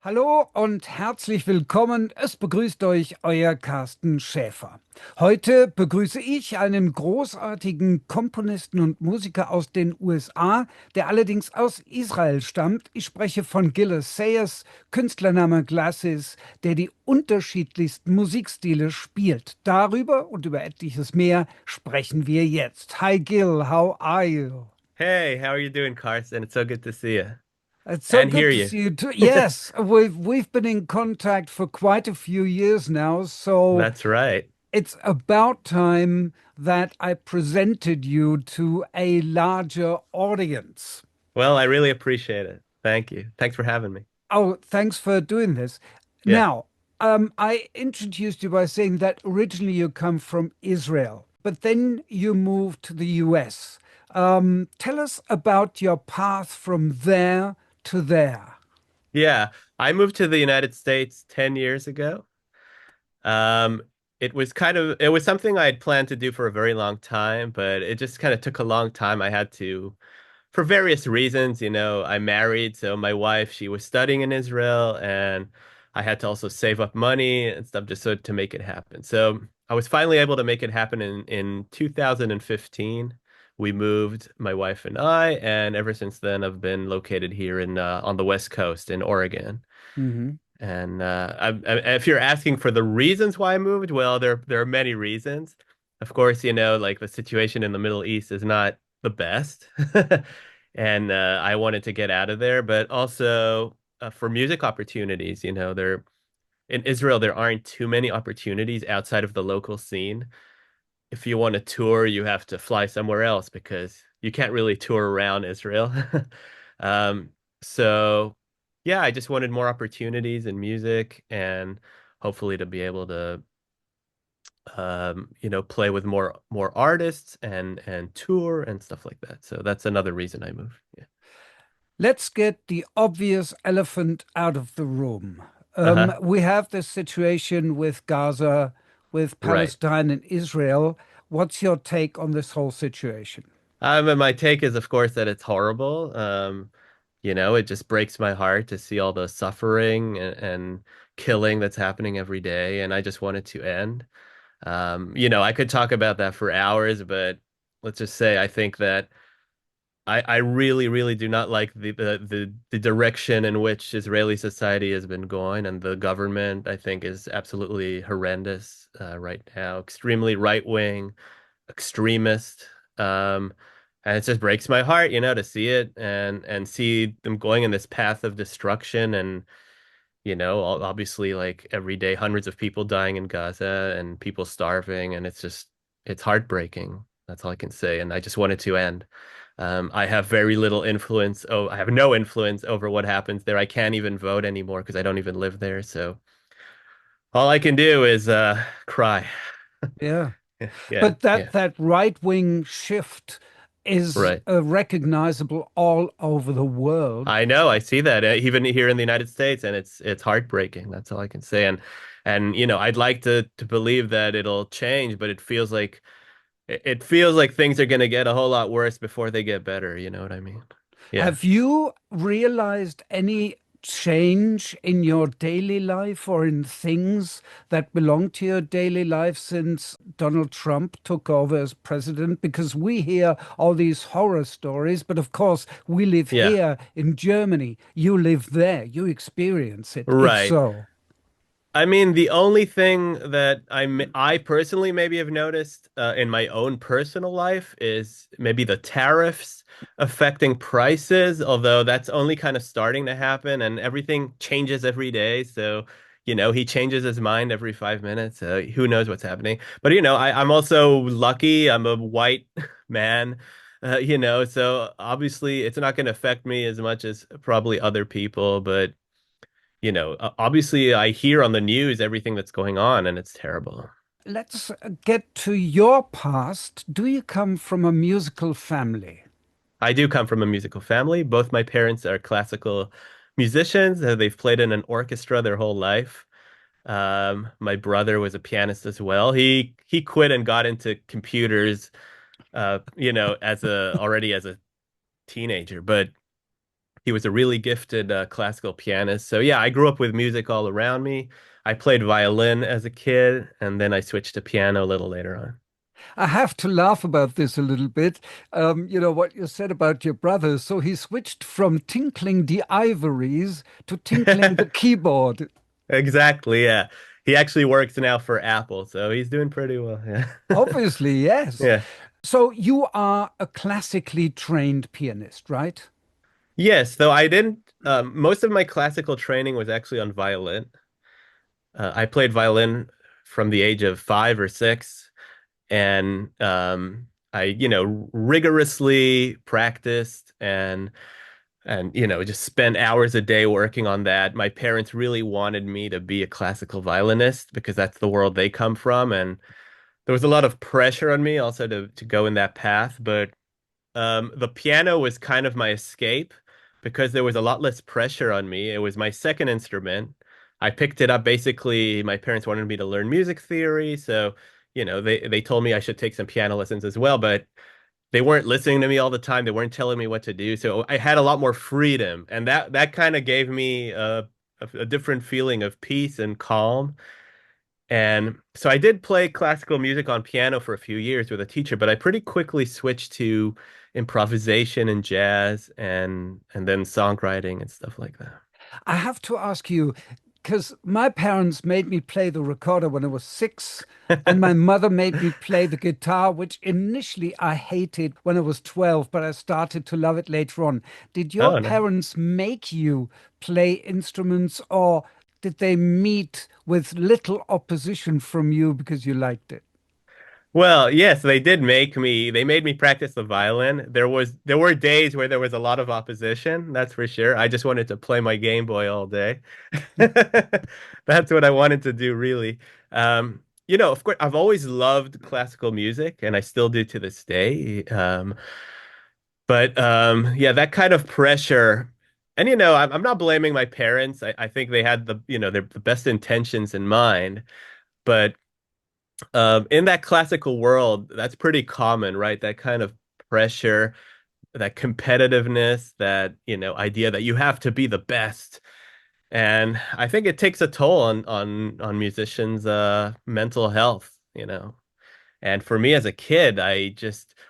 Hallo und herzlich willkommen. Es begrüßt euch euer Carsten Schaefer. Heute begrüße ich einen großartigen Komponisten und Musiker aus den USA, der allerdings aus Israel stammt. Ich spreche von Gil Assayas, Künstlername Glasses, der die unterschiedlichsten Musikstile spielt. Darüber und über etliches mehr sprechen wir jetzt. Hi Gil, how are you? Hey, how are you doing, Carsten? It's so good to see you It's so and good hear to you. see you too. Yes, we've been in contact for quite a few years now, so That's right. it's about time that I presented you to a larger audience. Well, I really appreciate it. Thank you. Thanks for having me. Oh, thanks for doing this. Yeah. Now, I introduced you by saying that originally you come from Israel, but then you moved to the US. Tell us about your path from there to there. Yeah. I moved to the United States 10 years ago. Um, it was something I had planned to do for a very long time, but it just kind of took a long time. I had to, for various reasons, I married, so my wife, she was studying in Israel, and I had to also save up money and stuff just so to make it happen. So I was finally able to make it happen in 2015. We moved, my wife and I, and ever since then I've been located here in on the West Coast in Oregon. Mhm. And if you're asking for the reasons why I moved, well, there are many reasons. Of course, like the situation in the Middle East is not the best, and I wanted to get out of there. But also for music opportunities, there in Israel there aren't too many opportunities outside of the local scene. If you want to tour, you have to fly somewhere else because you can't really tour around Israel. Um, so yeah, I just wanted more opportunities in music and hopefully to be able to play with more artists and tour and stuff like that. So that's another reason I moved. Yeah. Let's get the obvious elephant out of the room. Uh-huh. We have this situation with Gaza, with Right. Palestine and Israel. What's your take on this whole situation? And my take is, of course, that it's horrible. It just breaks my heart to see all the suffering and killing that's happening every day, and I just want it to end. I could talk about that for hours, but let's just say I think that I really, really do not like the direction in which Israeli society has been going, and the government, I think, is absolutely horrendous right now, extremely right wing extremist. Um, and it just breaks my heart, to see it and see them going in this path of destruction and, obviously like every day hundreds of people dying in Gaza and people starving and it's heartbreaking. That's all I can say. And I just want it to end. I have very little influence. Oh, I have no influence over what happens there. I can't even vote anymore because I don't even live there. So all I can do is cry. Yeah. Yeah, But that yeah. that right-wing shift is Right. recognizable all over the world. I know, I see that even here in the United States, and it's heartbreaking. That's all I can say. And I'd like to believe that it'll change, but it feels like things are going to get a whole lot worse before they get better. You know what I mean? Yeah. Have you realized any change in your daily life or in things that belong to your daily life since Donald Trump took over as president? Because we hear all these horror stories, but of course, we live Yeah. here in Germany. You live there, you experience it. It's Right. so. I mean, the only thing that I personally maybe have noticed in my own personal life is maybe the tariffs affecting prices, although that's only kind of starting to happen and everything changes every day. So, he changes his mind every 5 minutes. Who knows what's happening? But, I'm also lucky. I'm a white man, so obviously it's not going to affect me as much as probably other people, but obviously I hear on the news everything that's going on and it's terrible. Let's get to your past. Do you come from a musical family? I do come from a musical family. Both my parents are classical musicians. They've played in an orchestra their whole life. My brother was a pianist as well. He quit and got into computers, as a teenager. But he was a really gifted classical pianist. So yeah, I grew up with music all around me. I played violin as a kid, and then I switched to piano a little later on. I have to laugh about this a little bit. What you said about your brother. So he switched from tinkling the ivories to tinkling the keyboard. Exactly, yeah. He actually works now for Apple, so he's doing pretty well. Yeah. Obviously, yes. Yeah. So you are a classically trained pianist, right? Yes, though I didn't most of my classical training was actually on violin. I played violin from the age of 5 or 6, and I, rigorously practiced and just spent hours a day working on that. My parents really wanted me to be a classical violinist because that's the world they come from, and there was a lot of pressure on me also to go in that path. But the piano was kind of my escape because there was a lot less pressure on me. It was my second instrument. I picked it up basically. My parents wanted me to learn music theory, so they told me I should take some piano lessons as well, but they weren't listening to me all the time. They weren't telling me what to do. So I had a lot more freedom, and that kind of gave me a different feeling of peace and calm. And so I did play classical music on piano for a few years with a teacher, but I pretty quickly switched to improvisation and jazz and then songwriting and stuff like I have to ask you, because my parents made me play the recorder when I was 6, and my that. mother made me play the guitar, which initially I hated when I was 12, but I started to love it later on. Did your Oh, no. parents make you play instruments, or did they meet with little opposition from you because you liked it? Well, yes, they made me practice the violin. There were days where there was a lot of opposition, that's for sure. I just wanted to play my Game Boy all day. That's what I wanted to do, really. Of course, I've always loved classical music, and I still do to this day. But yeah, that kind of pressure, and I'm not blaming my parents. I think they had the best intentions in mind, but in that classical world, that's pretty common, right? That kind of pressure, that competitiveness, that, idea that you have to be the best. And I think it takes a toll on musicians' mental health. And for me as a kid,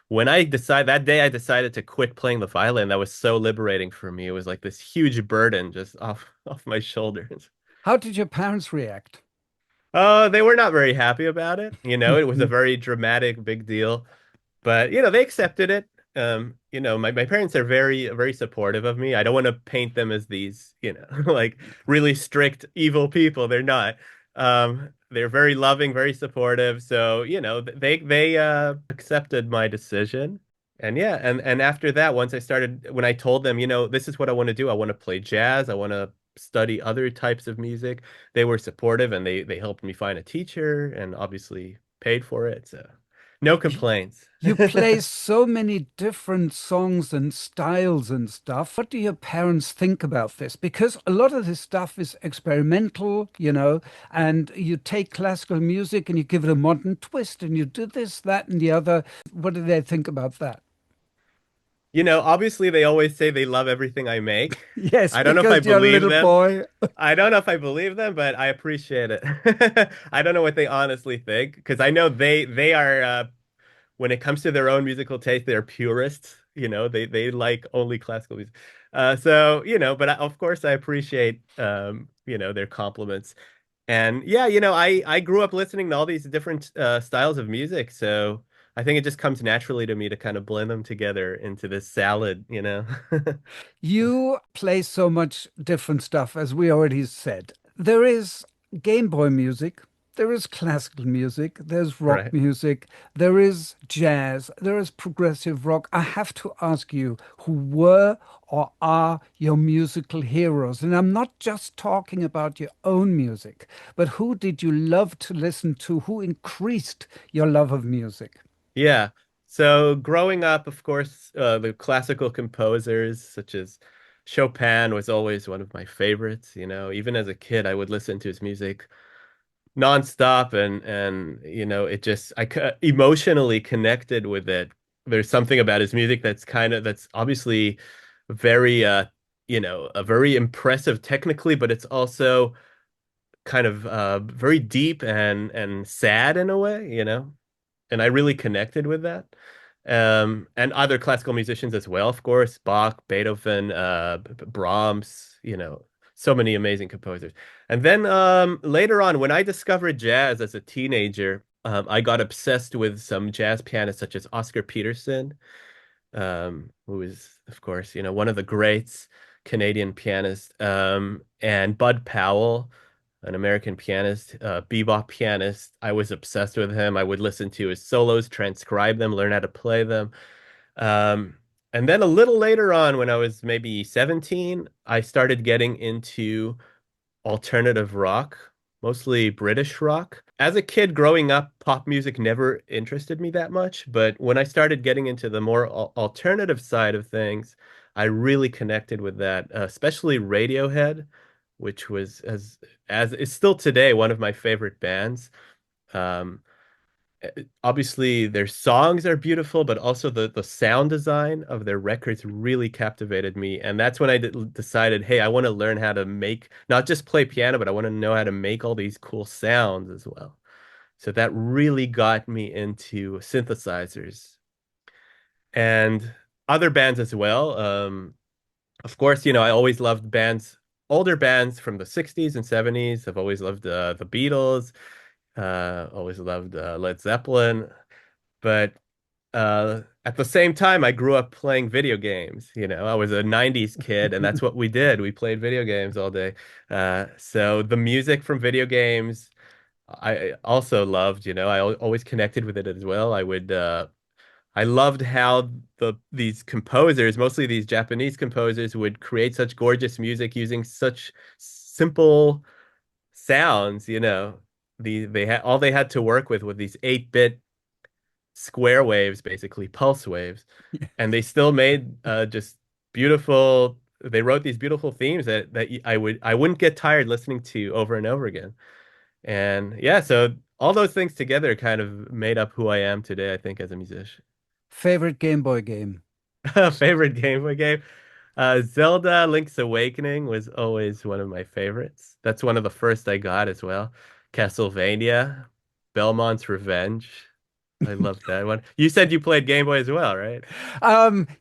when that day I decided to quit playing the violin, that was so liberating for me. It was like this huge burden just off my shoulders. How did your parents react? Oh, they were not very happy about it. It was a very dramatic, big deal. But they accepted it. My parents are very, very supportive of me. I don't want to paint them as these, like really strict, evil people. They're not. They're very loving, very supportive. So, they accepted my decision. And yeah, and after that, when I told them, this is what I want to do. I want to play jazz. I want to study other types of music. They were supportive, and they helped me find a teacher and obviously paid for it. So no complaints. You play so many different songs and styles and stuff. What do your parents think about this? Because a lot of this stuff is experimental, and you take classical music and you give it a modern twist and you do this, that, and the other. What do they think about that? Obviously they always say they love everything I make. Yes, I don't know if I because you're a believe little them. boy. I don't know if I believe them, but I appreciate it. I don't know what they honestly think because I know they are when it comes to their own musical taste, they're purists. They like only classical music. So, but of course I appreciate their compliments. And yeah, I grew up listening to all these different styles of music, so I think it just comes naturally to me to kind of blend them together into this salad. You play so much different stuff, as we already said. There is Game Boy music, there is classical music, there's rock Right. music, there is jazz, there is progressive rock. I have to ask you, who were or are your musical heroes? And I'm not just talking about your own music, but who did you love to listen to? Who increased your love of music? Yeah. So growing up, of course, the classical composers such as Chopin was always one of my favorites. Even as a kid, I would listen to his music nonstop, and emotionally connected with it. There's something about his music that's obviously very very impressive technically, but it's also kind of very deep and sad in a way, and I really connected with that. And other classical musicians as well, of course, Bach, Beethoven, Brahms, so many amazing composers. And then later on, when I discovered jazz as a teenager, I got obsessed with some jazz pianists such as Oscar Peterson, who is, of course, one of the greats, Canadian pianists, and Bud Powell, an American pianist, bebop pianist. I was obsessed with him. I would listen to his solos, transcribe them, learn how to play them. Um, and then a little later on, when I was maybe 17, I started getting into alternative rock, mostly British rock. As a kid growing up, pop music never interested me that much, but when I started getting into the more alternative side of things, I really connected with that, especially Radiohead, which was as is still today one of my favorite bands. Um, Obviously their songs are beautiful, but also the sound design of their records really captivated me. And that's when I decided, hey, I want to learn how to make, not just play piano, but I want to know how to make all these cool sounds as well. So that really got me into synthesizers and other bands as well. Of course, I always loved bands, older bands from the 60s and 70s. I've always loved the Beatles, always loved Led Zeppelin. But at the same time, I grew up playing video games. I was a 90s kid, and that's what we did. We played video games all day. So the music from video games, I also loved, I always connected with it as well. I loved how these composers, mostly these Japanese composers, would create such gorgeous music using such simple sounds, they had all they had to work with these 8-bit square waves, basically pulse waves, and they still made just beautiful. They wrote these beautiful themes that I wouldn't get tired listening to over and over again. And yeah, so all those things together kind of made up who I am today, I think, as a musician. Favorite Game Boy game? Favorite Game Boy game? Zelda Link's Awakening was always one of my favorites. That's one of the first I got as well. Castlevania, Belmont's Revenge. I love that one. You said you played Game Boy as well, right?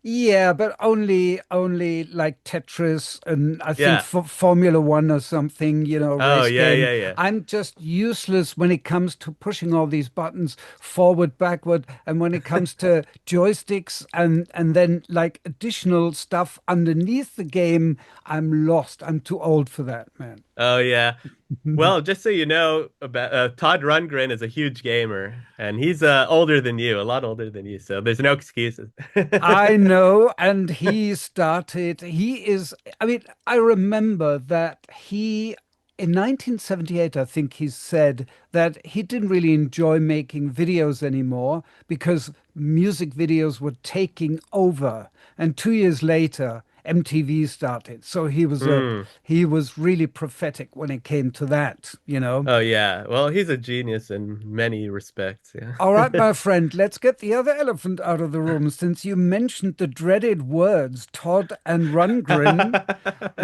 Yeah, but only like Tetris and I think Yeah. for Formula One or something, Oh, race yeah, game. yeah, yeah. I'm just useless when it comes to pushing all these buttons forward, backward, and when it comes to joysticks and then like additional stuff underneath the game, I'm lost. I'm too old for that, man. Oh, yeah. Well, just so you know, about Todd Rundgren is a huge gamer, and he's older than you, a lot older than you, so there's no excuses. I know, and he is, I mean, I remember that in 1978, I think he said that he didn't really enjoy making videos anymore because music videos were taking over. And 2 years later, MTV started. So Mm. he was really prophetic when it came to that. Oh, yeah. Well, he's a genius in many respects, All yeah. right, my friend, let's get the other elephant out of the room. Since you mentioned the dreaded words, Todd and Rundgren,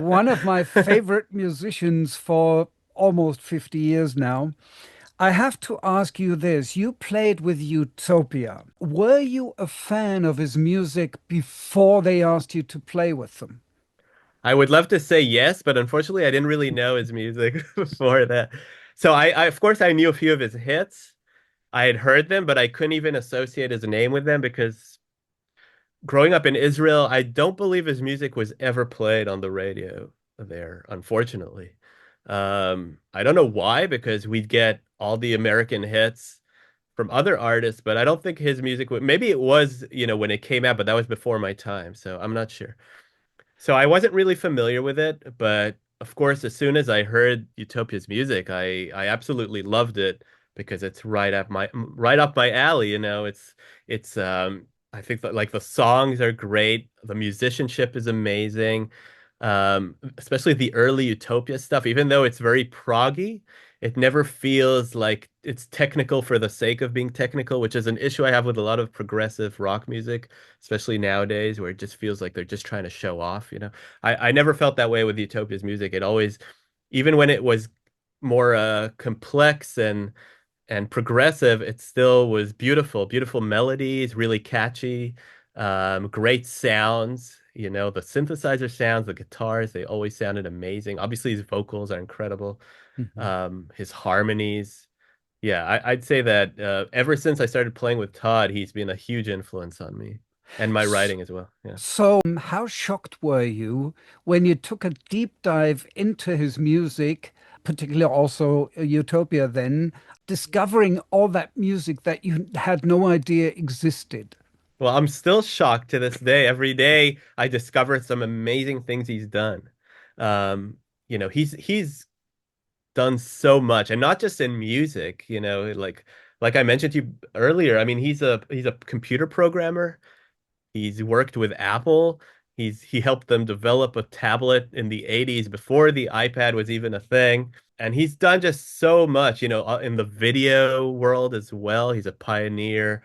one of my favorite musicians for almost 50 years now. I have to ask you this. You played with Utopia. Were you a fan of his music before they asked you to play with them? I would love to say yes, but unfortunately, I didn't really know his music before that. So of course, I knew a few of his hits. I had heard them, but I couldn't even associate his name with them because growing up in Israel, I don't believe his music was ever played on the radio there, unfortunately. I don't know why, because we'd get all the American hits from other artists, but I don't think his music would, maybe it was, when it came out, but that was before my time, so I'm not sure. So I wasn't really familiar with it, but of course, as soon as I heard Utopia's music, I absolutely loved it because it's right up my alley, it's I think that like the songs are great, the musicianship is amazing. Especially the early Utopia stuff, even though it's very proggy, it never feels like it's technical for the sake of being technical, which is an issue I have with a lot of progressive rock music, especially nowadays, where it just feels like they're just trying to show off, you know. I never felt that way with Utopia's music. It always, even when it was more complex and progressive, it still was beautiful, beautiful melodies, really catchy, great sounds. You know, the synthesizer sounds, the guitars, they always sounded amazing. Obviously, his vocals are incredible. Mhm. His harmonies. Yeah, I'd say that ever since I started playing with Todd, he's been a huge influence on me and my S- writing as well. Yeah. So, how shocked were you when you took a deep dive into his music, particularly also Utopia, then discovering all that music that you had no idea existed? Well, I'm still shocked to this day. Every day I discover some amazing things he's done. Um, you know, he's done so much, and not just in music, you know, like I mentioned to you earlier. I mean, he's a computer programmer. He's worked with Apple. He helped them develop a tablet in the 80s before the iPad was even a thing. And he's done just so much, you know, in the video world as well. He's a pioneer.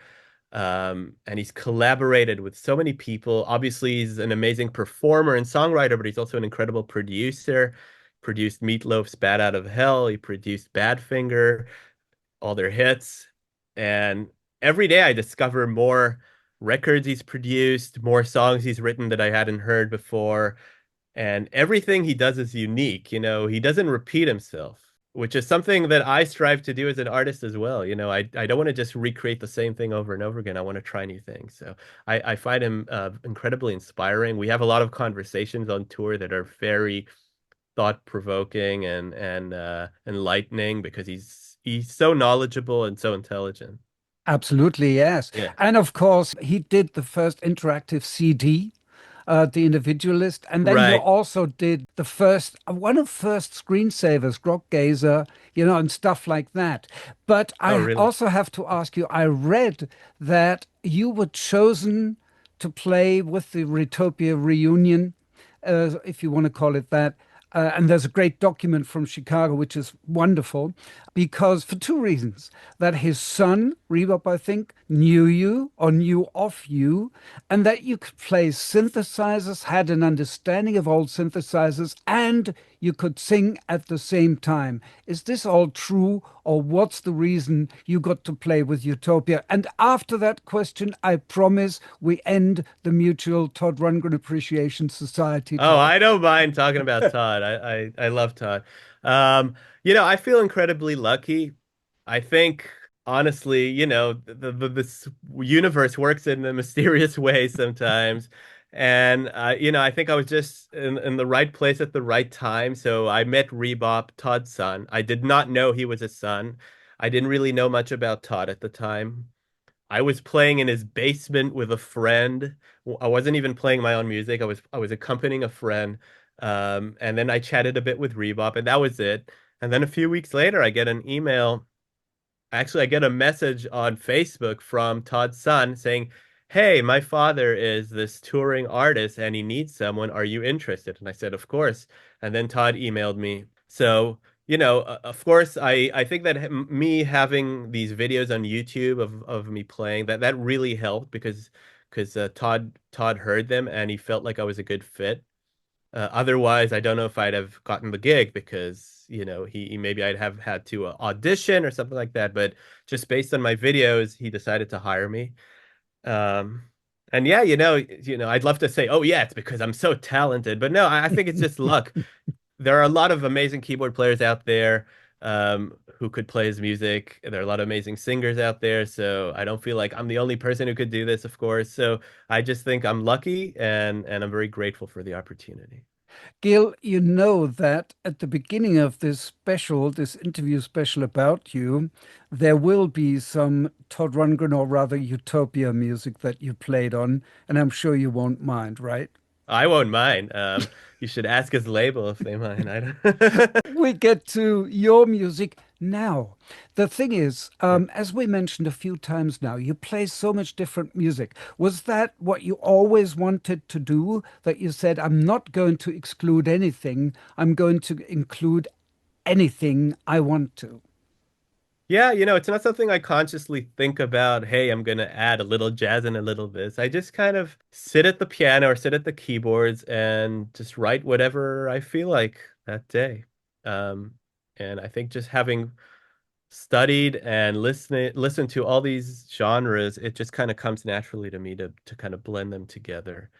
And he's collaborated with so many people. Obviously, he's an amazing performer and songwriter, but he's also an incredible producer. Produced Meatloaf's Bad Out of Hell. He produced Badfinger, all their hits. And every day I discover more records he's produced, more songs he's written that I hadn't heard before. And everything he does is unique. You know, he doesn't repeat himself, which is something that I strive to do as an artist as well. You know, I don't want to just recreate the same thing over and over again. I want to try new things. So I find him incredibly inspiring. We have a lot of conversations on tour that are very thought-provoking and enlightening because he's so knowledgeable and so intelligent. Absolutely, yes. Yeah. And of course, he did the first interactive CD, The Individualist, and then he Right. also did the first, one of first screensavers, Grog Gazer, and stuff like that. But Oh, I really? also have to ask you, I read that you were chosen to play with the Retopia reunion, if you want to call it that. And there's a great document from Chicago, which is wonderful, because for two reasons: that his son, Rebop, I think, knew you or knew of you, and that you could play synthesizers, had an understanding of old synthesizers, and you could sing at the same time. Is this all true, or what's the reason you got to play with Utopia? And after that question, I promise we end the mutual Todd Rundgren Appreciation Society Oh, talk. I don't mind talking about Todd. I love Todd. You know, I feel incredibly lucky. I think honestly, you know, this universe works in a mysterious way sometimes. And you know, I think I was just in the right place at the right time. So I met Rebop, Todd's son. I did not know he was a son. I didn't really know much about Todd at the time. I was playing in his basement with a friend. I wasn't even playing my own music. I was accompanying a friend. And then I chatted a bit with Rebop, and that was it. And then a few weeks later, I get an email. Actually, I get a message on Facebook from Todd's son saying, "Hey, my father is this touring artist and he needs someone. Are you interested?" And I said, "Of course." And then Todd emailed me. So, you know, of course, I think that me having these videos on YouTube of me playing that really helped because Todd heard them and he felt like I was a good fit. Otherwise, I don't know if I'd have gotten the gig because, you know, maybe I'd have had to audition or something like that. But just based on my videos, he decided to hire me. Um, and yeah, I'd love to say, oh yeah, it's because I'm so talented, but no, I think it's just luck. There are a lot of amazing keyboard players out there who could play his music. There are a lot of amazing singers out there, so I don't feel like I'm the only person who could do this, of course. So I just think I'm lucky and I'm very grateful for the opportunity. Gil, you know that at the beginning of this special, this interview special about you, there will be some Todd Rundgren, or rather Utopia music that you played on, and I'm sure you won't mind, right? I won't mind. You should ask his label if they mind. I don't... We get to your music Now, the thing is, Yeah. as we mentioned a few times now, you play so much different music. Was that what you always wanted to do? That you said, I'm not going to exclude anything, I'm going to include anything I want to? Yeah, it's not something I consciously think about, hey, I'm gonna add a little jazz and a little this. I just kind of sit at the piano or sit at the keyboards and just write whatever I feel like that day. Um, and I think just having studied and listened to all these genres, it just kind of comes naturally to me to kind of blend them together.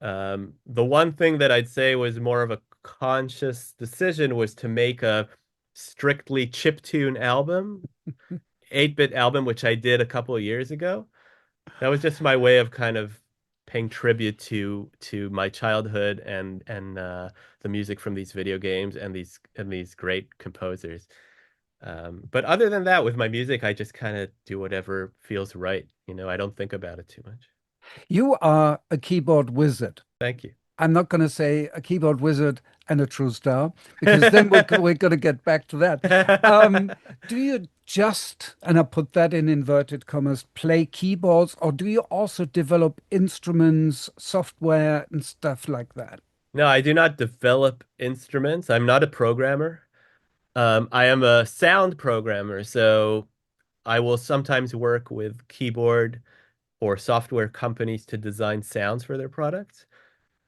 The one thing that I'd say was more of a conscious decision was to make a strictly chiptune album, 8-bit album, which I did a couple of years ago. That was just my way of kind of paying tribute to my childhood and the music from these video games and these great composers. But other than that, with my music, I just kind of do whatever feels right. I don't think about it too much. You are a keyboard wizard. Thank you. I'm not going to say a keyboard wizard and a true star because then we're going to get back to that. Do you just, and I put that in inverted commas, play keyboards, or do you also develop instruments, software, and stuff like that? No, I do not develop instruments. I'm not a programmer. I am a sound programmer, so I will sometimes work with keyboard or software companies to design sounds for their products.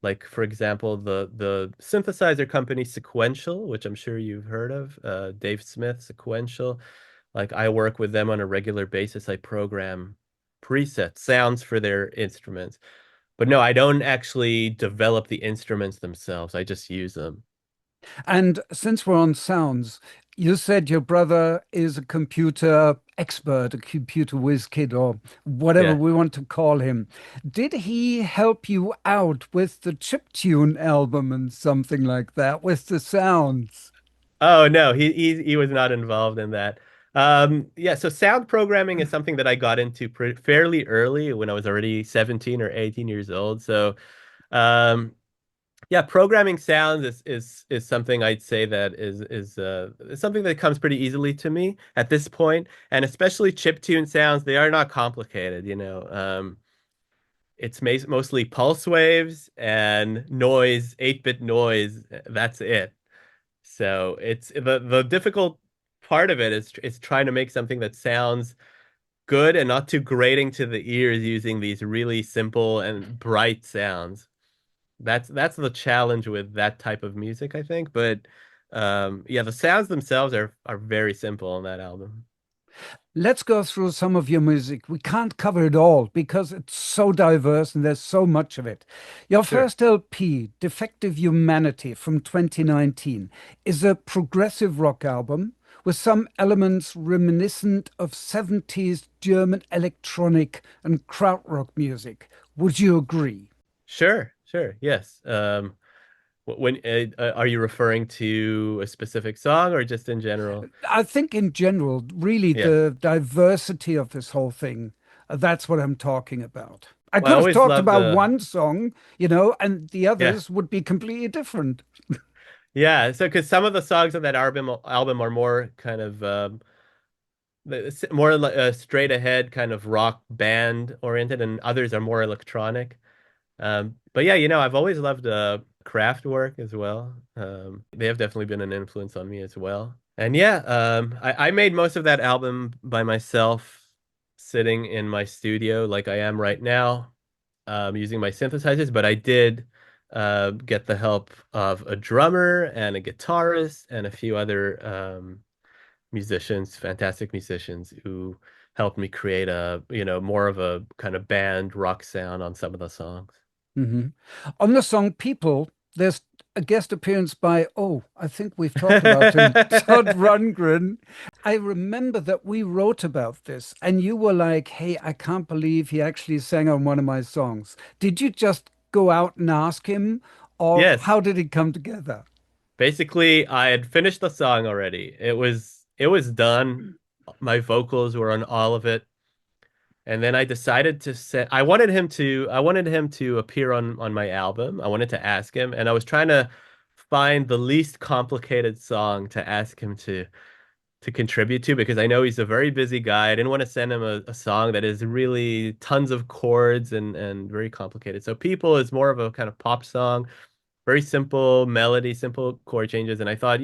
Like, for example, the synthesizer company Sequential, which I'm sure you've heard of, Dave Smith, Sequential. Like, I work with them on a regular basis. I program presets, sounds for their instruments. But no, I don't actually develop the instruments themselves. I just use them. And since we're on sounds, you said your brother is a computer expert, a computer whiz kid, or whatever Yeah. we want to call him. Did he help you out with the chiptune album and something like that, with the sounds? Oh no, he was not involved in that. Yeah, so sound programming is something that I got into fairly early when I was already 17 or 18 years old. So, um, yeah, programming sounds is something I'd say that is something that comes pretty easily to me at this point, and especially chiptune sounds. They are not complicated. It's mostly pulse waves and noise, 8-bit noise. That's it. So it's the difficult part of it is trying to make something that sounds good and not too grating to the ears using these really simple and bright sounds. That's the challenge with that type of music, I think. But yeah, the sounds themselves are very simple on that album. Let's go through some of your music. We can't cover it all because it's so diverse and there's so much of it. Your Sure. first LP, Defective Humanity from 2019, is a progressive rock album with some elements reminiscent of 70s German electronic and krautrock music. Would you agree? Sure, sure. Yes. When are you referring to a specific song or just in general? I think in general, really Yeah. the diversity of this whole thing, that's what I'm talking about. I Well, I could have always talked loved about one song, and the yeah. others would be completely different. Yeah, so because some of the songs on that album are more kind of more like a straight ahead kind of rock band oriented, and others are more electronic. But yeah, I've always loved Kraftwerk as well. They have definitely been an influence on me as well. And yeah, I made most of that album by myself, sitting in my studio like I am right now, using my synthesizers. But I did get the help of a drummer and a guitarist and a few other musicians, fantastic musicians who helped me create more of a kind of band rock sound on some of the songs. hmm On the song People, there's a guest appearance by, oh, I think we've talked about him, Todd Rundgren. I remember that we wrote about this, and you were like, hey, I can't believe he actually sang on one of my songs. Did you just go out and ask him, or Yes. how did it come together? Basically, I had finished the song already. It was done. My vocals were on all of it. And then I decided to set I wanted him to appear on my album. I wanted to ask him, and I was trying to find the least complicated song to ask him to contribute to because I know he's a very busy guy. I didn't want to send him a song that is really tons of chords and very complicated. So People is more of a kind of pop song, very simple melody, simple chord changes. And I thought,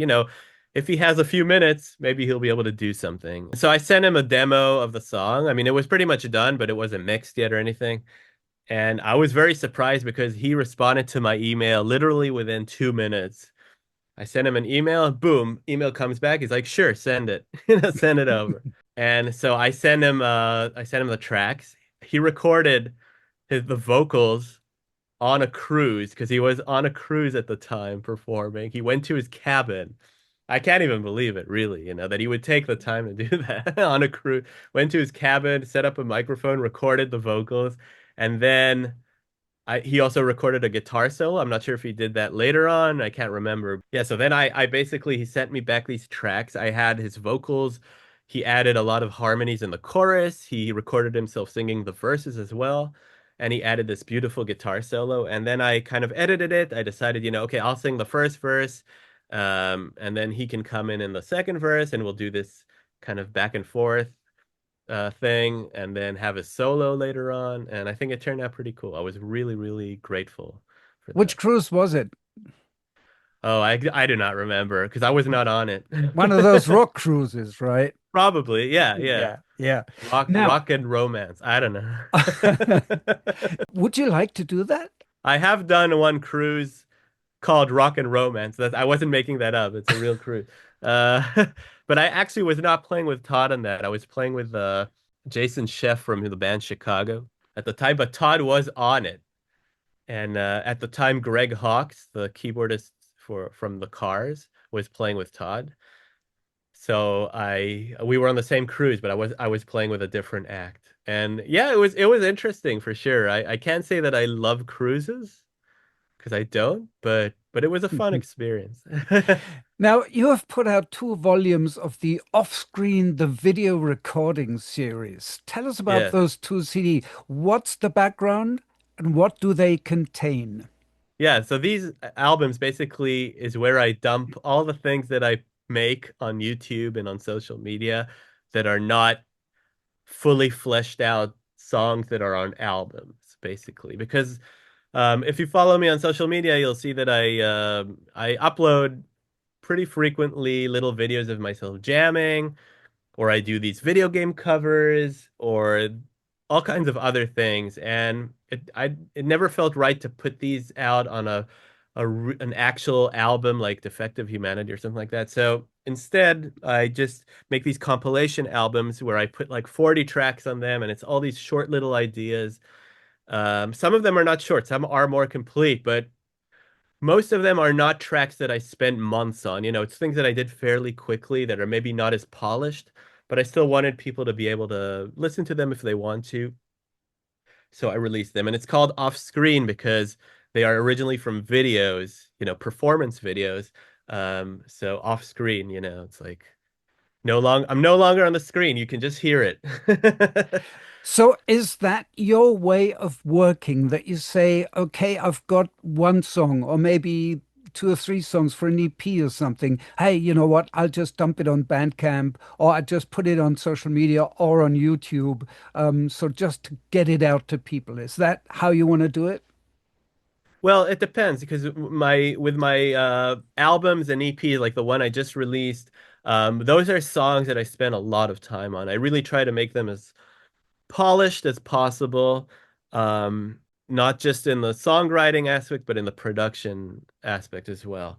if he has a few minutes, maybe he'll be able to do something. So I sent him a demo of the song. I mean, it was pretty much done, but it wasn't mixed yet or anything. And I was very surprised because he responded to my email literally within 2 minutes. I sent him an email and boom, email comes back. He's like, sure, send it. Send it over. And so I sent him the tracks. He recorded the vocals on a cruise because he was on a cruise at the time performing. He went to his cabin. I can't even believe it, really, that he would take the time to do that on a cruise. Went to his cabin, set up a microphone, recorded the vocals, and then he also recorded a guitar solo. I'm not sure if he did that later on. I can't remember. Yeah, so then I basically, he sent me back these tracks. I had his vocals. He added a lot of harmonies in the chorus. He recorded himself singing the verses as well. And he added this beautiful guitar solo. And then I kind of edited it. I decided, okay, I'll sing the first verse. And then he can come in the second verse and we'll do this kind of back and forth thing and then have a solo later on. And I think it turned out pretty cool. I was really, really grateful for Which that. cruise was it? Oh, I do not remember because I was not on it. One of those rock cruises, right? Probably, yeah, yeah. Yeah, yeah. Now, Rock and romance. I don't know. would you like to do that? I have done one cruise called Rock and Romance. That I wasn't making that up. It's a real cruise. Uh, but I actually was not playing with Todd on that. I was playing with Jason Sheff from the band Chicago at the time, but Todd was on it. And at the time, Greg Hawkes, the keyboardist from the Cars, was playing with Todd. So we were on the same cruise, but I was playing with a different act. And yeah, it was interesting for sure. I can't say that I love cruises because I don't, but it was a fun experience. Now, you have put out 2 volumes of the Off-Screen, the video recording series. Tell us about Yeah. those 2 CD. What's the background and what do they contain? Yeah, so these albums basically is where I dump all the things that I make on YouTube and on social media that are not fully fleshed out songs that are on albums, basically. Because if you follow me on social media, you'll see that I upload pretty frequently little videos of myself jamming, or I do these video game covers, or all kinds of other things. And it never felt right to put these out on an actual album like Defective Humanity or something like that. So instead, I just make these compilation albums where I put like 40 tracks on them, and it's all these short little ideas. Some of them are not short, some are more complete, but most of them are not tracks that I spent months on. It's things that I did fairly quickly that are maybe not as polished, but I still wanted people to be able to listen to them if they want to. So I released them, and it's called Off Screen because they are originally from videos, performance videos. So off screen, it's like I'm no longer on the screen. You can just hear it. So is that your way of working that you say, okay, I've got one song or maybe 2 or 3 songs for an EP or something. Hey, you know what? I'll just dump it on Bandcamp or I just put it on social media or on YouTube. So just to get it out to people. Is that how you want to do it? Well, it depends because with my albums and EPs, like the one I just released, those are songs that I spent a lot of time on. I really try to make them as polished as possible, not just in the songwriting aspect, but in the production aspect as well.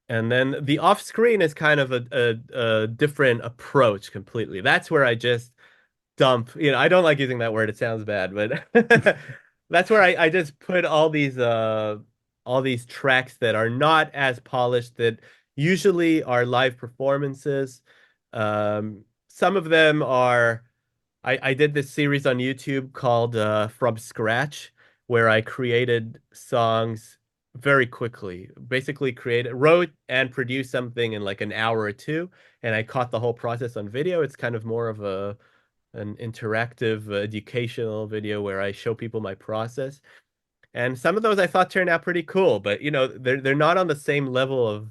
And then the off screen is kind of a different approach completely. That's where I just dump, I don't like using that word, it sounds bad, but that's where I just put all these tracks that are not as polished that usually are live performances. Some of them are I did this series on YouTube called From Scratch, where I created songs very quickly. Basically wrote and produced something in like an hour or two, and I caught the whole process on video. It's kind of more of an interactive educational video where I show people my process. And some of those I thought turned out pretty cool, but they're not on the same level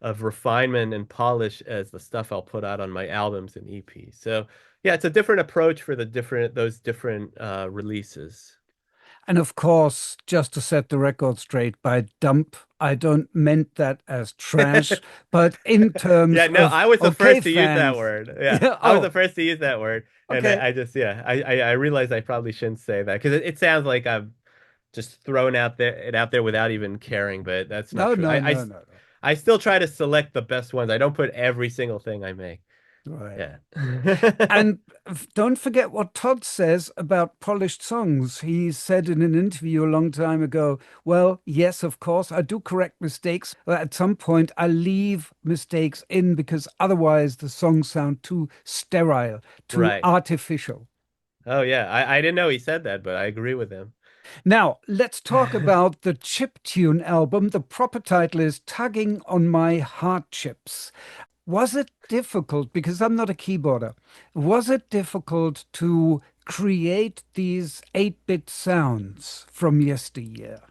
of refinement and polish as the stuff I'll put out on my albums and EPs. So yeah, it's a different approach for the different those different releases. And of course, just to set the record straight, by dump, I don't meant that as trash, but in terms Yeah, no, of I was the okay, first to use that fans. word. Yeah, Yeah, I was the oh, first to use that word, and okay. I just yeah, I realized I probably shouldn't say that because it sounds like I'm just throwing out there without even caring, but that's not No, true. no, no, no, I still try to select the best ones. I don't put every single thing I make. no. Right. Yeah. And don't forget what Todd says about polished songs. He said in an interview a long time ago, well, yes, of course, I do correct mistakes. But at some point, I leave mistakes in because otherwise the songs sound too sterile, too Right. artificial. Oh yeah. I didn't know he said that, but I agree with him. Now, let's talk about the chiptune album. The proper title is Tugging on My Heartchips. Was it difficult, because I'm not a keyboarder, was it difficult to create these 8-bit sounds from yesteryear?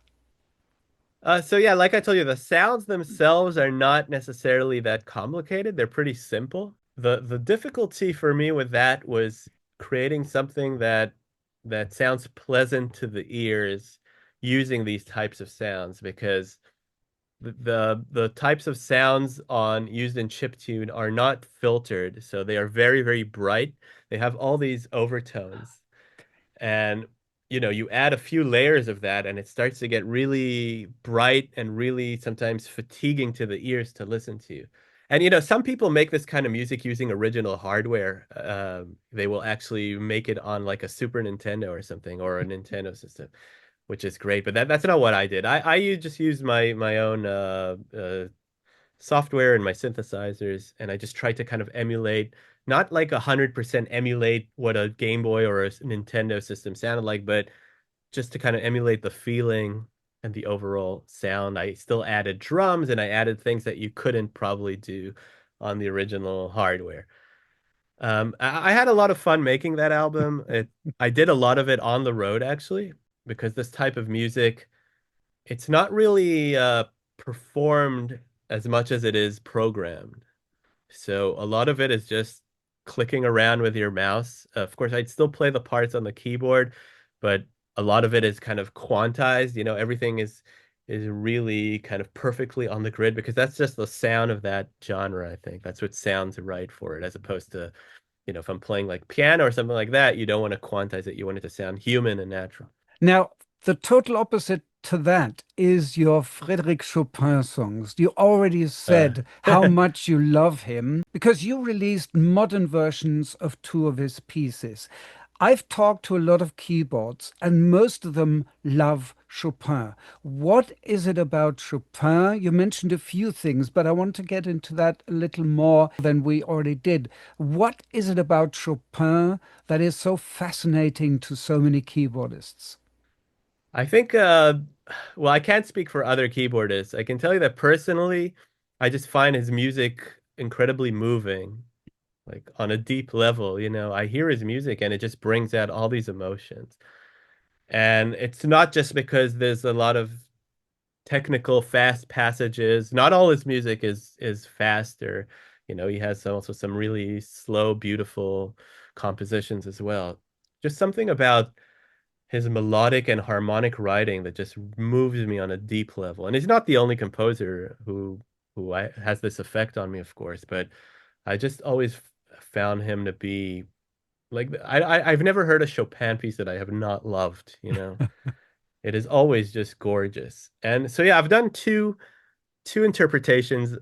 So yeah, like I told you, the sounds themselves are not necessarily that complicated. They're pretty simple. The difficulty for me with that was creating something that sounds pleasant to the ears using these types of sounds because the types of sounds on used in chiptune are not filtered, so they are very, very bright. They have all these overtones. And you add a few layers of that and it starts to get really bright and really sometimes fatiguing to the ears to listen to. And some people make this kind of music using original hardware. They will actually make it on like a Super Nintendo or something or a Nintendo system, which is great. But that's not what I did. Just used my own software and my synthesizers, and I just tried to kind of emulate, not like 100% emulate what a Game Boy or a Nintendo system sounded like, but just to kind of emulate the feeling and the overall sound. I still added drums and I added things that you couldn't probably do on the original hardware. I had a lot of fun making that album. I did a lot of it on the road actually, because this type of music, it's not really performed as much as it is programmed. So a lot of it is just clicking around with your mouse. Of course, I'd still play the parts on the keyboard, but a lot of it is kind of quantized. Everything is really kind of perfectly on the grid because that's just the sound of that genre, I think. That's what sounds right for it, as opposed to, if I'm playing like piano or something like that, you don't want to quantize it. You want it to sound human and natural. Now, the total opposite to that is your Frédéric Chopin songs. You already Uh, said how much you love him because you released modern versions of two of his pieces. I've talked to a lot of keyboards, and most of them love Chopin. What is it about Chopin? You mentioned a few things, but I want to get into that a little more than we already did. What is it about Chopin that is so fascinating to so many keyboardists? I think, well, I can't speak for other keyboardists. I can tell you that personally, I just find his music incredibly moving, like on a deep level. I hear his music and it just brings out all these emotions. And it's not just because there's a lot of technical fast passages. Not all his music is faster. He has also some really slow, beautiful compositions as well. Just something about his melodic and harmonic writing that just moves me on a deep level. And he's not the only composer who has this effect on me, of course, but I just always found him to be like I've never heard a Chopin piece that I have not loved. It is always just gorgeous. And so yeah, I've done two interpretations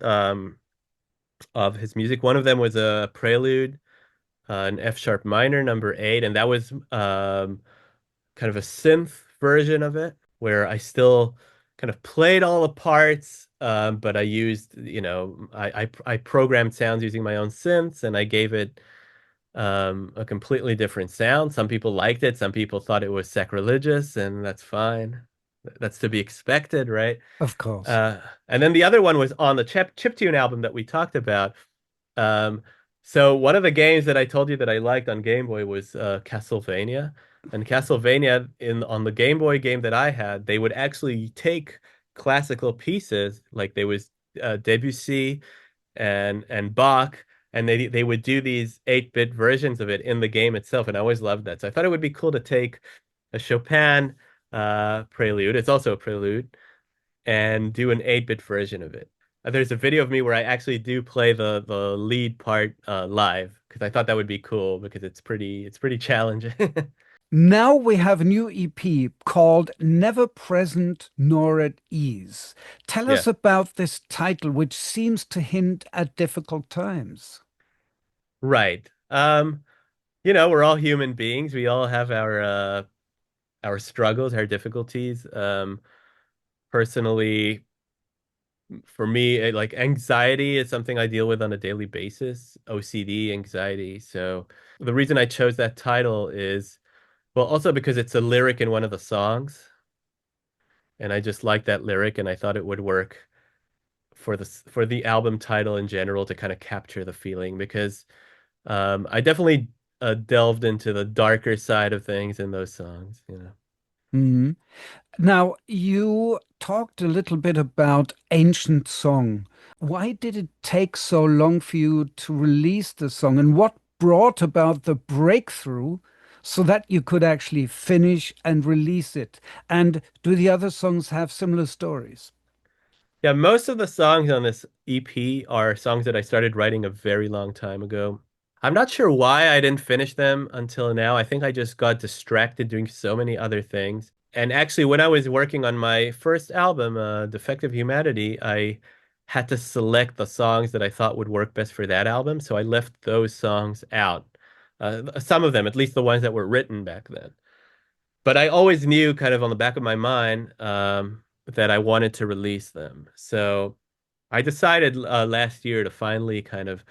of his music. One of them was a prelude, an F sharp minor, number 8, and that was kind of a synth version of it where I still kind of played all the parts, but I used, I programmed sounds using my own synths and I gave it a completely different sound. Some people liked it, some people thought it was sacrilegious, and that's fine. That's to be expected, right? Of course. Uh, and then the other one was on the chiptune album that we talked about. Um, so one of the games that I told you that I liked on Game Boy was Castlevania. And Castlevania on the Game Boy game that I had, they would actually take classical pieces, like Debussy and Bach, and they would do these 8-bit versions of it in the game itself, and I always loved that. So I thought it would be cool to take a Chopin prelude. It's also a prelude, and do an 8-bit version of it. There's a video of me where I actually do play the lead part live because I thought that would be cool because it's pretty challenging. Now we have a new EP called Never Present Nor at Ease. Tell Yeah, us about this title, which seems to hint at difficult times. right. We're all human beings. We all have our struggles, our difficulties. Personally, for me, like anxiety is something I deal with on a daily basis, OCD, anxiety. So the reason I chose that title is, well, also because it's a lyric in one of the songs, and I just like that lyric, and I thought it would work for the album title in general to kind of capture the feeling because I definitely delved into the darker side of things in those songs. Mhm. Now, you talked a little bit about Ancient Song. Why did it take so long for you to release the song, and what brought about the breakthrough so that you could actually finish and release it? And do the other songs have similar stories? Yeah, most of the songs on this EP are songs that I started writing a very long time ago. I'm not sure why I didn't finish them until now. I think I just got distracted doing so many other things. And actually, when I was working on my first album, Defective Humanity, I had to select the songs that I thought would work best for that album. So I left those songs out. Some of them, at least the ones that were written back then. But I always knew kind of on the back of my mind that I wanted to release them. So I decided last year to finally kind of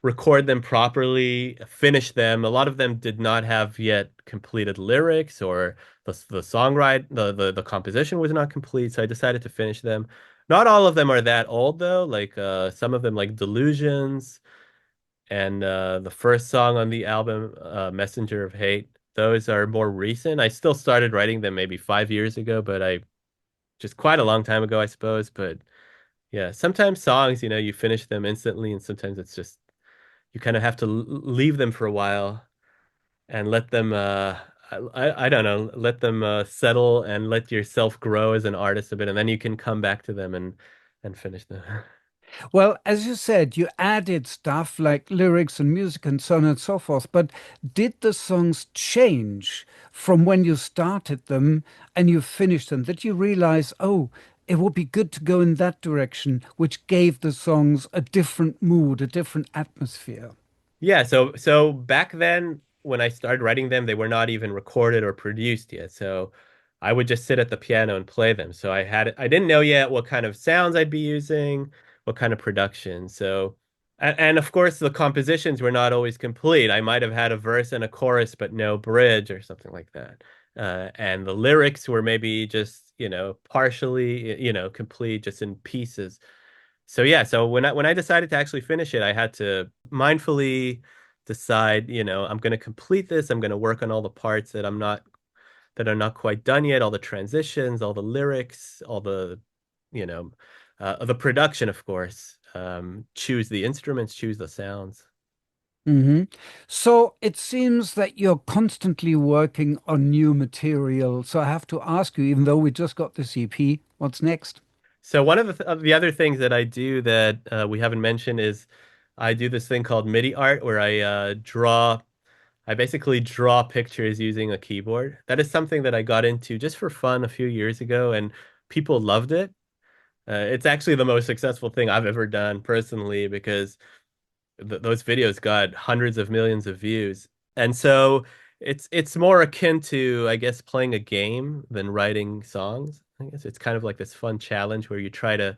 record them properly, finish them. A lot of them did not have yet completed lyrics or the songwrite, the composition was not complete. So I decided to finish them. Not all of them are that old though. Like some of them like Delusions and the first song on the album, Messenger of Hate. Those are more recent. I still started writing them maybe 5 years ago, but I just quite a long time ago, I suppose. But yeah, sometimes songs, you finish them instantly, and sometimes it's just you kind of have to leave them for a while and let them I don't know, let them settle and let yourself grow as an artist a bit, and then you can come back to them and finish them. Well, as you said, you added stuff like lyrics and music and so on and so forth, but did the songs change from when you started them and you finished them? Did you realize, oh, it would be good to go in that direction, which gave the songs a different mood, a different atmosphere? Yeah, so back then when I started writing them, they were not even recorded or produced yet. So I would just sit at the piano and play them. So I didn't know yet what kind of sounds I'd be using, what kind of production. So and of course the compositions were not always complete. I might have had a verse and a chorus but no bridge or something like that. And the lyrics were maybe just, partially, complete, just in pieces. So yeah, so when I decided to actually finish it, I had to mindfully decide, I'm going to complete this. I'm going to work on all the parts that are not quite done yet, all the transitions, all the lyrics, all you know, the production, of course. Choose the instruments, choose the sounds. Hmm. So it seems that you're constantly working on new material. So I have to ask you, even though we just got this EP, what's next? So one of the other things that I do that we haven't mentioned is I do this thing called MIDI art where I basically draw pictures using a keyboard. That is something that I got into just for fun a few years ago, and people loved it. It's actually the most successful thing I've ever done personally because those videos got hundreds of millions of views. And so it's more akin to, I guess, playing a game than writing songs. I guess it's kind of like this fun challenge where you try to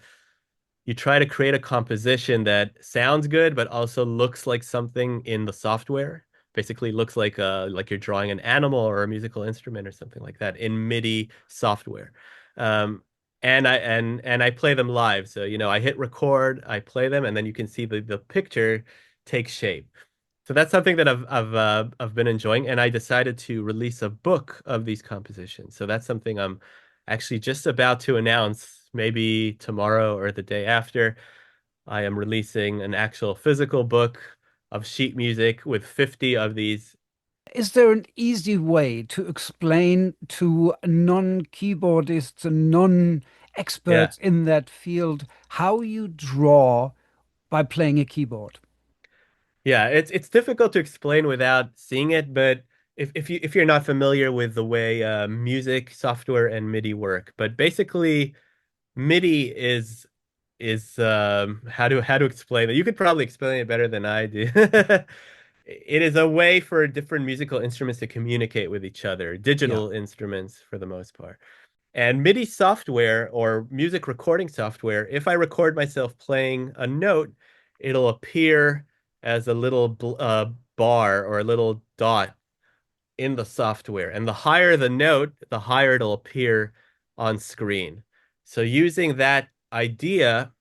create a composition that sounds good, but also looks like something in the software. Basically, looks like you're drawing an animal or a musical instrument or something like that in MIDI software. Um, and I play them live. So, I hit record, I play them, and then you can see the picture take shape. So that's something that I've been enjoying, and I decided to release a book of these compositions. So that's something I'm actually just about to announce maybe tomorrow or the day after, I am releasing an actual physical book of sheet music with 50 of these. Is there an easy way to explain to non-keyboardists and Yeah. non-experts in that field how you draw by playing a keyboard? Yeah, it's difficult to explain without seeing it, but if you're not familiar with the way music software and MIDI work, but basically MIDI is how to explain it. You could probably explain it better than I do. It is a way for different musical instruments to communicate with each other, Yeah. digital instruments for the most part. And MIDI software or music recording software, if I record myself playing a note, it'll appear as a little bar or a little dot in the software. And the higher the note, the higher it'll appear on screen. So using that idea,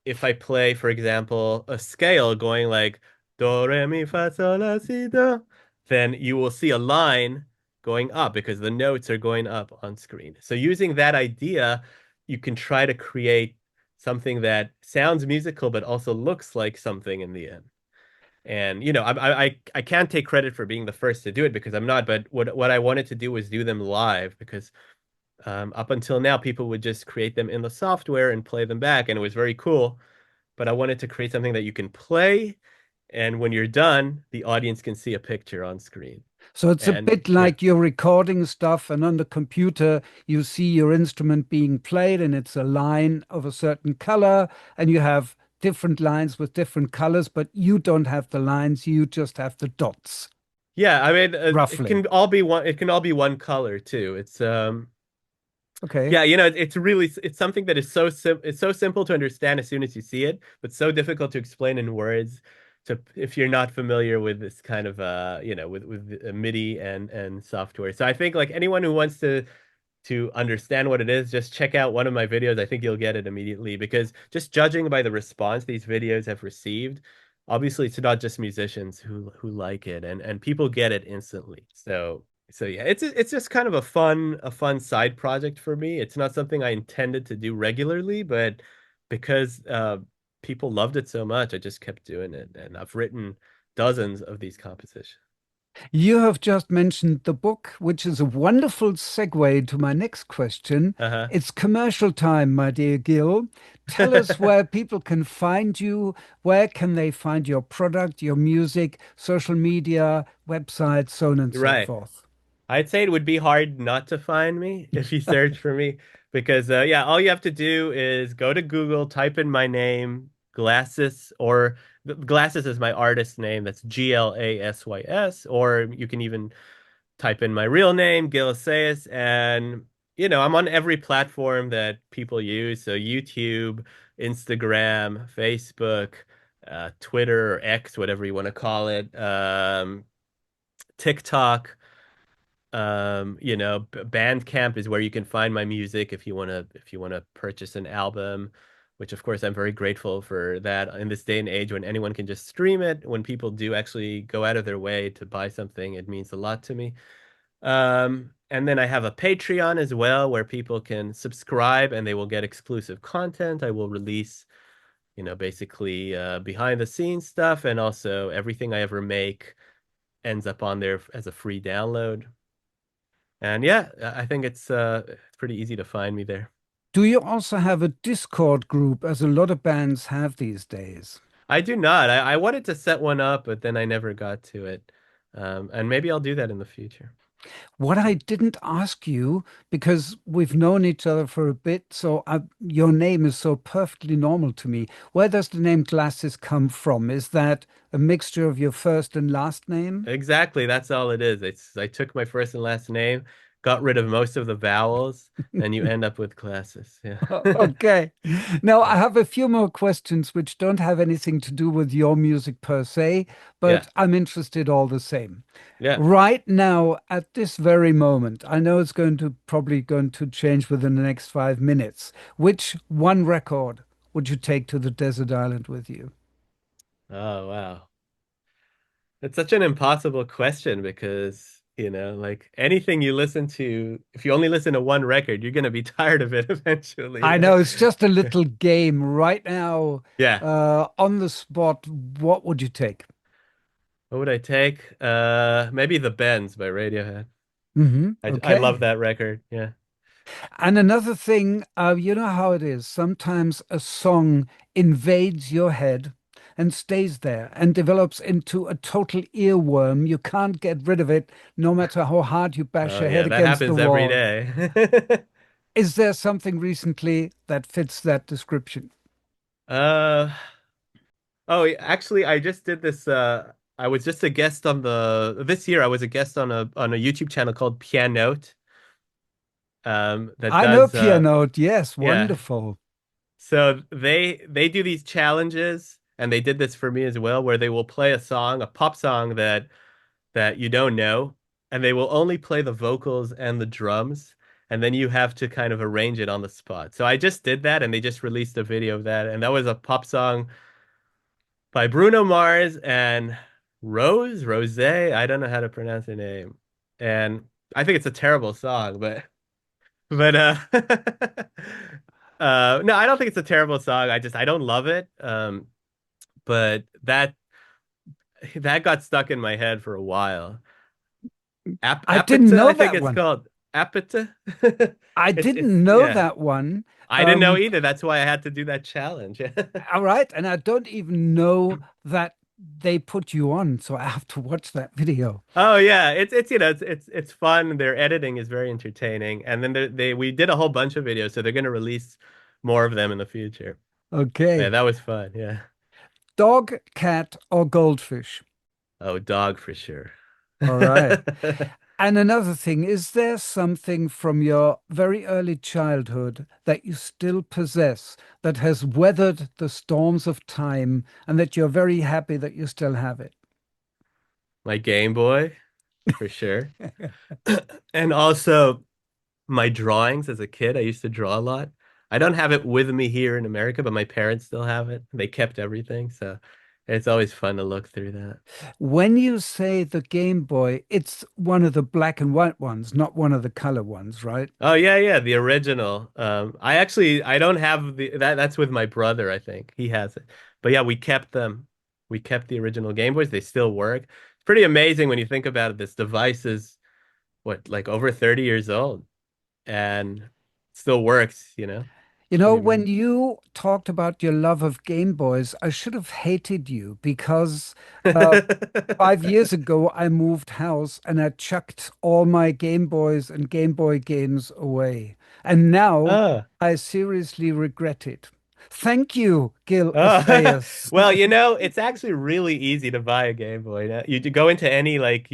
if I play, for example, a scale going like do, re, mi, fa, sol, la, si, do, then you will see a line going up because the notes are going up on screen. So using that idea, you can try to create something that sounds musical but also looks like something in the end. And I can't take credit for being the first to do it because I'm not. But what I wanted to do was do them live because up until now, people would just create them in the software and play them back, and it was very cool. But I wanted to create something that you can play, and when you're done, the audience can see a picture on screen. So it's a And bit yeah, like you're recording stuff, and on the computer, you see your instrument being played, and it's a line of a certain color, and you have different lines with different colors, but you don't have the lines, you just have the dots, yeah, I mean, it roughly. can all be one. It can all be one color too. Okay. Yeah, it's really it's something that is it's so simple to understand as soon as you see it, but so difficult to explain in words to if you're not familiar with this kind of with MIDI and software. So I think like anyone who wants to understand what it is, just check out one of my videos. I think you'll get it immediately because just judging by the response these videos have received, obviously it's not just musicians who like it and people get it instantly. So yeah, it's just kind of a fun side project for me. It's not something I intended to do regularly, but because people loved it so much, I just kept doing it, and I've written dozens of these compositions. You have just mentioned the book, which is a wonderful segue to my next question. Uh-huh. It's commercial time, my dear Gil. Tell us where people can find you. Where can they find your product, your music, social media, websites, so on and so Right. forth? I'd say it would be hard not to find me if you search for me because yeah, all you have to do is go to Google, type in my name, Glasses, or Glasses is my artist name. That's Glassys, or you can even type in my real name, Gil Assayas, and I'm on every platform that people use, so YouTube, Instagram, Facebook, Twitter or X, whatever you want to call it, TikTok. Bandcamp is where you can find my music if you want to purchase an album, which of course I'm very grateful for that in this day and age when anyone can just stream it. When people do actually go out of their way to buy something, it means a lot to me. And then I have a Patreon as well where people can subscribe and they will get exclusive content. I will release, basically behind the scenes stuff and also everything I ever make ends up on there as a free download. And yeah, I think it's pretty easy to find me there. Do you also have a Discord group, as a lot of bands have these days? I do not. I wanted to set one up, but then I never got to it. And maybe I'll do that in the future. What I didn't ask you, because we've known each other for a bit, so your name is so perfectly normal to me. Where does the name Glasses come from? Is that a mixture of your first and last name? Exactly, that's all it is. I took my first and last name, got rid of most of the vowels, and you end up with classes. Yeah. Okay. Now, Yeah. I have a few more questions which don't have anything to do with your music per se, Yeah. but I'm interested all the same. Yeah. Right now, at this very moment, I know it's probably going to change within the next 5 minutes. Which one record would you take to the desert island with you? Oh, wow. It's such an impossible question because Like anything you listen to, if you only listen to one record, you're gonna be tired of it eventually. I know it's just a little game right now. Yeah. On the spot, what would you take? What would I take? Maybe The Bends by Radiohead. I love Okay. that record. Yeah. And another thing, you know how it is. Sometimes a song invades your head and stays there and develops into a total earworm. You can't get rid of it, no matter how hard you bash Oh your head yeah, that against the happens every wall. day. Is there something recently that fits that description? Uh oh, actually I just did this I was just a guest on the this year I was a guest on a YouTube channel called Pianote that I know does piano. Yes, yeah. wonderful. So they do these challenges and they did this for me as well where they will play a song, a pop song that you don't know, and they will only play the vocals and the drums, and then you have to kind of arrange it on the spot. So I just did that, and they just released a video of that, and that was a pop song by Bruno Mars and Rose. I don't know how to pronounce her name, and I think it's a terrible song, but no, I don't think it's a terrible song. I don't love it. But that got stuck in my head for a while. I didn't Apata, know I think that it's one. called Apata. I It's didn't know yeah. that one. I didn't know Um, either. That's why I had to do that challenge. all right, and I don't even know that they put you on, so I have to watch that video. Oh yeah, it's it's fun. Their editing is very entertaining, and then they we did a whole bunch of videos, so they're going to release more of them in the future. Yeah, Okay. that was fun. Yeah. Dog, cat, or goldfish? Oh, dog for sure. All right. And another thing, is there something from your very early childhood that you still possess that has weathered the storms of time and that you're very happy that you still have it? My Game Boy for sure, and also my drawings as a kid. I used to draw a lot. I don't have it with me here in America, but my parents still have it. They kept everything, so it's always fun to look through that. When you say the Game Boy, it's one of the black and white ones, not one of the color ones, right? Oh yeah, yeah, the original. I don't have that's with my brother, I think. He has it. But yeah, we kept them. We kept the original Game Boys. They still work. It's pretty amazing when you think about it. This device is what, like over 30 years old and still works. You know, Pretty when amazing. you talked about your love of Game Boys, I should have hated you because uh, 5 years ago I moved house and I chucked all my Game Boys and Game Boy games away. And now Oh. I seriously regret it. Thank you, Gil Oh, Assayas. well, it's actually really easy to buy a Game Boy. Now, you go into any like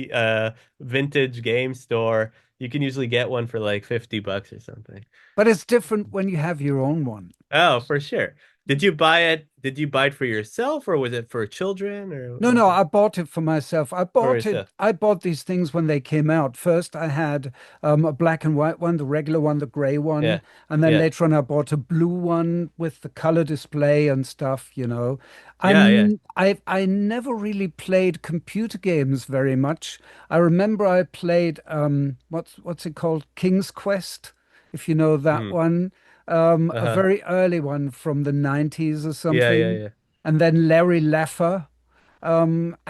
vintage game store, you can usually get one for like $50 or something. But it's different when you have your own one. Oh, for sure. Did you buy it? Did you buy it for yourself or was it for children or No, was no, it I bought it for myself. for yourself? I bought these things when they came out. First, I had a black and white one, the regular one, the gray one. Yeah. And then Yeah. later on, I bought a blue one with the color display and stuff, you know. Yeah, yeah. I never really played computer games very much. I remember I played what's it called? King's Quest, if you know that Mm. one. A Uh-huh. very early one from the 90s or Yeah, yeah, something. yeah. And then Larry Laffer.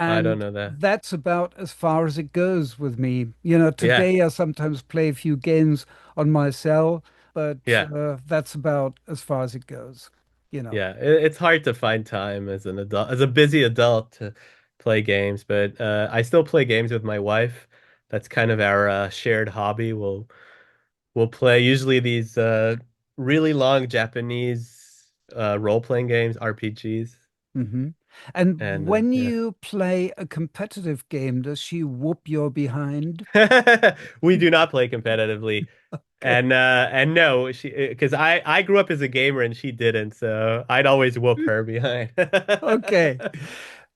I don't And know that. that's about as far as it goes with me. You know, Yeah. today I sometimes play a few games on my cell, but Yeah. that's about as far as it goes, you know. Yeah, it's hard to find time as an adult, as a busy adult to play games, but I still play games with my wife. That's kind of our shared hobby. We'll play usually these really long Japanese role-playing games, RPGs, hmm And and when yeah. you play a competitive game, does she whoop your behind? We do not play competitively. Okay. And no, she because I grew up as a gamer and she didn't, so I'd always whoop her behind. Okay.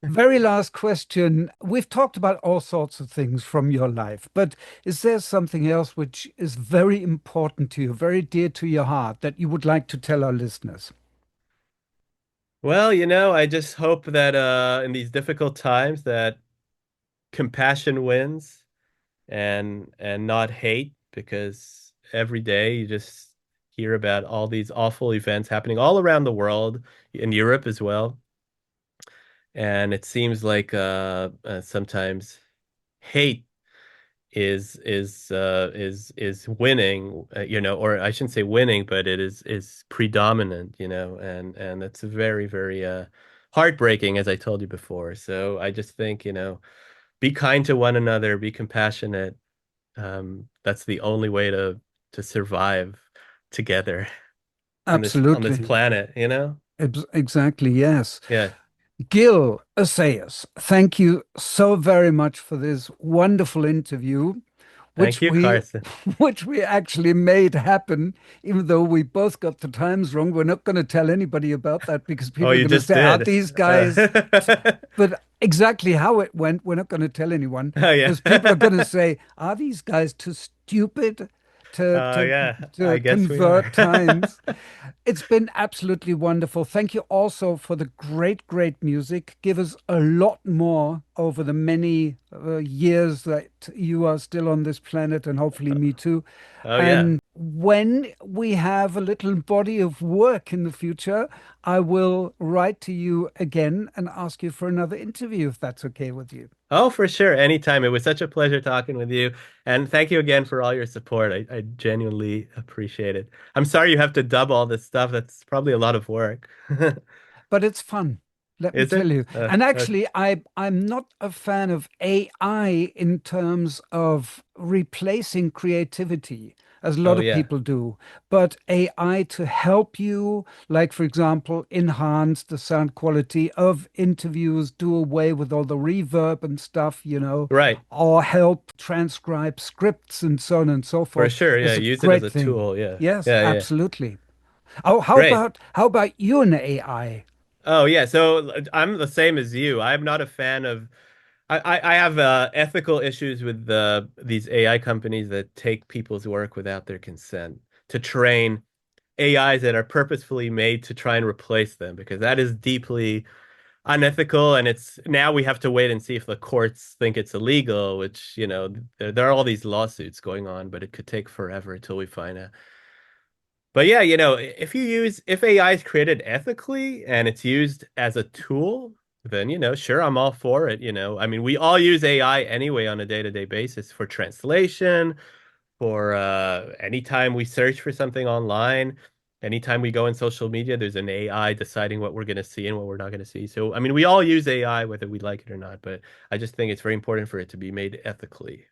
Very last question. We've talked about all sorts of things from your life, but is there something else which is very important to you, very dear to your heart, that you would like to tell our listeners? Well, I just hope that in these difficult times that compassion wins and not hate, because every day you just hear about all these awful events happening all around the world, in Europe as well. And it seems like sometimes hate is winning, or I shouldn't say winning, but it is predominant, and it's very, very heartbreaking, as I told you before. So I just think, be kind to one another, be compassionate. That's the only way to survive together on this Absolutely. planet. Exactly, yes. Yeah. Gil Assayas, thank you so very much for this wonderful interview, Thank which you, we Carson. which we actually made happen, even though we both got the times wrong. We're not going to tell anybody about that because Oh, people are you going to just say, "Are did. these guys?" Oh But exactly how it went, we're not going to tell anyone yeah. because people are going to say, "Are these guys too stupid to Oh to yeah. I to guess we are. convert times?" It's been absolutely wonderful. Thank you also for the great, great music. Give us a lot more over the many years that you are still on this planet, and hopefully me too. Oh yeah. And when we have a little body of work in the future, I will write to you again and ask you for another interview if that's okay with you. Oh, for sure. Anytime. It was such a pleasure talking with you. And thank you again for all your support. I genuinely appreciate it. I'm sorry you have to dub all this stuff. That's probably a lot of work. But it's fun. Let me Is tell it? you. And actually, I'm not a fan of AI in terms of replacing creativity, as a lot Oh of yeah. people do, but AI to help you, like, for example, enhance the sound quality of interviews, do away with all the reverb and stuff, Right. or help transcribe scripts and so on and so For forth sure. Yeah. is a Use it as great a thing. tool. Yeah. Yes, Yeah. Yeah. absolutely. Oh, how Great. about how about you and AI? Oh yeah. So I'm the same as you. I'm not a fan of I have ethical issues with these AI companies that take people's work without their consent to train AIs that are purposefully made to try and replace them, because that is deeply unethical. And it's now we have to wait and see if the courts think it's illegal, which, there are all these lawsuits going on, but it could take forever until we find out. But yeah, if AI is created ethically and it's used as a tool, then, sure, I'm all for it. I mean, we all use AI anyway on a day-to-day basis for translation, for anytime we search for something online, anytime we go on social media, there's an AI deciding what we're going to see and what we're not going to see. So, I mean, we all use AI whether we like it or not, but I just think it's very important for it to be made ethically.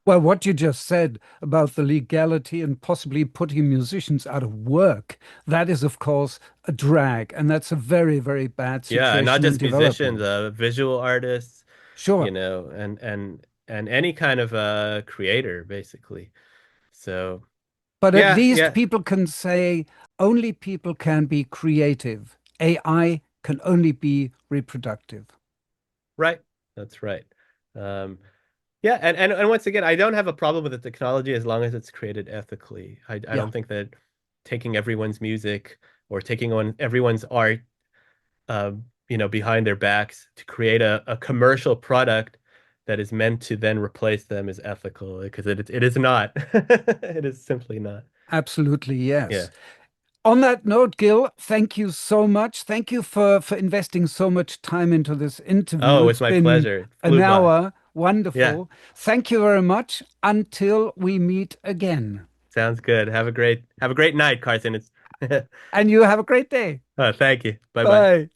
Well, what you just said about the legality and possibly putting musicians out of work, that is, of course, a drag, and that's a very, very bad Yeah, not situation and just musicians, development. visual artists, Sure. and any kind of creator, basically. So, But at yeah, least yeah, people can say only people can be creative. AI can only be reproductive. right. That's right. Um, Yeah, and once again, I don't have a problem with the technology as long as it's created ethically. I Yeah, don't think that taking everyone's music or taking on everyone's art, uh, behind their backs to create a commercial product that is meant to then replace them is ethical, because it is not. It is simply not. absolutely, yes. Yeah. On that note, Gil, thank you so much. Thank you for investing so much time into this interview. Oh, it's It's my been pleasure. It an flew by. hour. Yeah, Wonderful. Thank you very much. Until we meet again. sounds good. Have a great night, Carson. It's And you have a great day. Thank you. Bye bye. Bye.